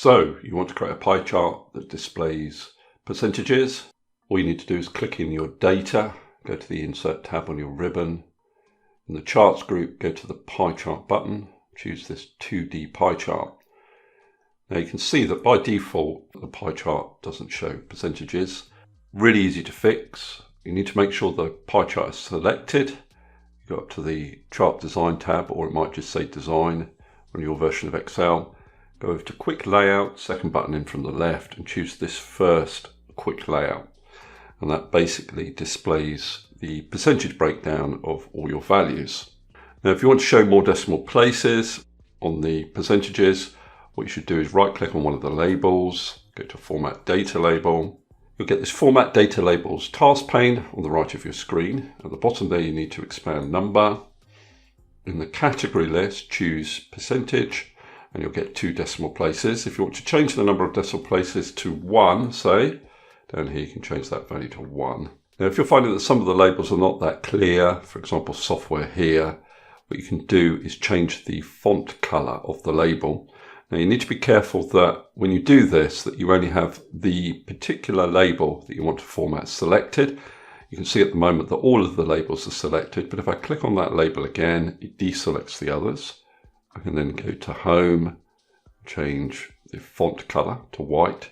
So you want to create a pie chart that displays percentages. All you need to do is click in your data, go to the Insert tab on your ribbon. In the Charts group, go to the Pie Chart button, choose this 2D pie chart. Now you can see that by default, the pie chart doesn't show percentages. Really easy to fix. You need to make sure the pie chart is selected. You go up to the Chart Design tab, or it might just say Design on your version of Excel. Go over to Quick Layout, second button in from the left, and choose this first Quick Layout. And that basically displays the percentage breakdown of all your values. Now, if you want to show more decimal places on the percentages, what you should do is right click on one of the labels, go to Format Data Label. You'll get this Format Data Labels task pane on the right of your screen. At the bottom there, you need to expand number. In the category list, choose percentage, and you'll get 2 decimal places. If you want to change the number of decimal places to 1, say, down here you can change that value to 1. Now, if you're finding that some of the labels are not that clear, for example, software here, what you can do is change the font color of the label. Now, you need to be careful that when you do this, that you only have the particular label that you want to format selected. You can see at the moment that all of the labels are selected, but if I click on that label again, it deselects the others. I can then go to Home, change the font color to white.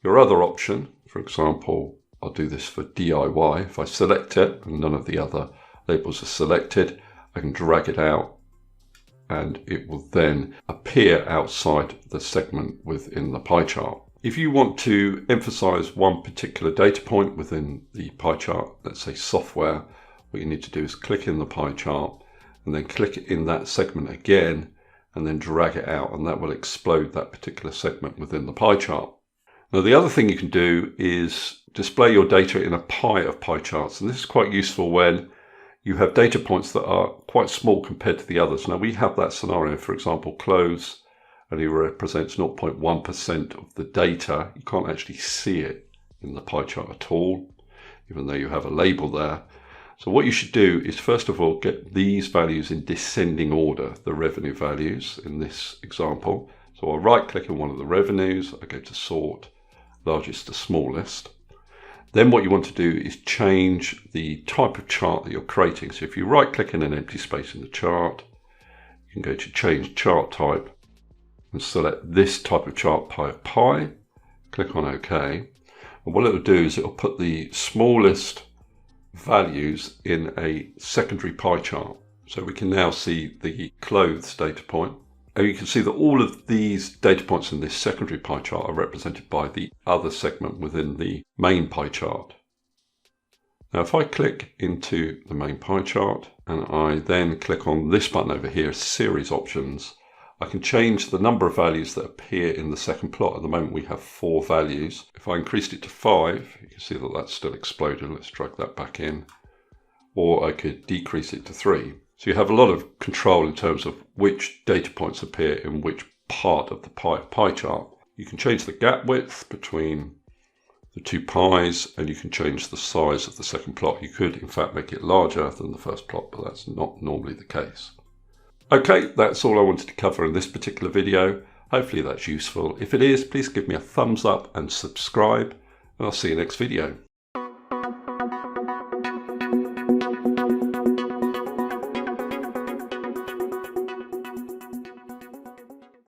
Your other option, for example, I'll do this for DIY. If I select it and none of the other labels are selected, I can drag it out and it will then appear outside the segment within the pie chart. If you want to emphasize one particular data point within the pie chart, let's say software, what you need to do is click in the pie chart and then click in that segment again and then drag it out, and that will explode that particular segment within the pie chart. Now, the other thing you can do is display your data in a pie of pie charts, and this is quite useful when you have data points that are quite small compared to the others. Now, we have that scenario, for example, clothes only represents 0.1% of the data. You can't actually see it in the pie chart at all, even though you have a label there. So what you should do is, first of all, get these values in descending order, the revenue values in this example. So I'll right click on one of the revenues, I go to Sort, largest to smallest. Then what you want to do is change the type of chart that you're creating. So if you right click in an empty space in the chart, you can go to Change Chart Type and select this type of chart, pie of pie, click on OK. And what it'll do is it'll put the smallest values in a secondary pie chart. So we can now see the clothes data point. And you can see that all of these data points in this secondary pie chart are represented by the other segment within the main pie chart. Now, if I click into the main pie chart and I then click on this button over here, Series Options, I can change the number of values that appear in the second plot. At the moment we have 4 values. If I increased it to 5, you can see that that's still exploded. Let's drag that back in. Or I could decrease it to 3. So you have a lot of control in terms of which data points appear in which part of the pie chart. You can change the gap width between the 2 pies, and you can change the size of the second plot. You could in fact make it larger than the first plot, but that's not normally the case. Okay, that's all I wanted to cover in this particular video. Hopefully that's useful. If it is, please give me a thumbs up and subscribe, and I'll see you next video.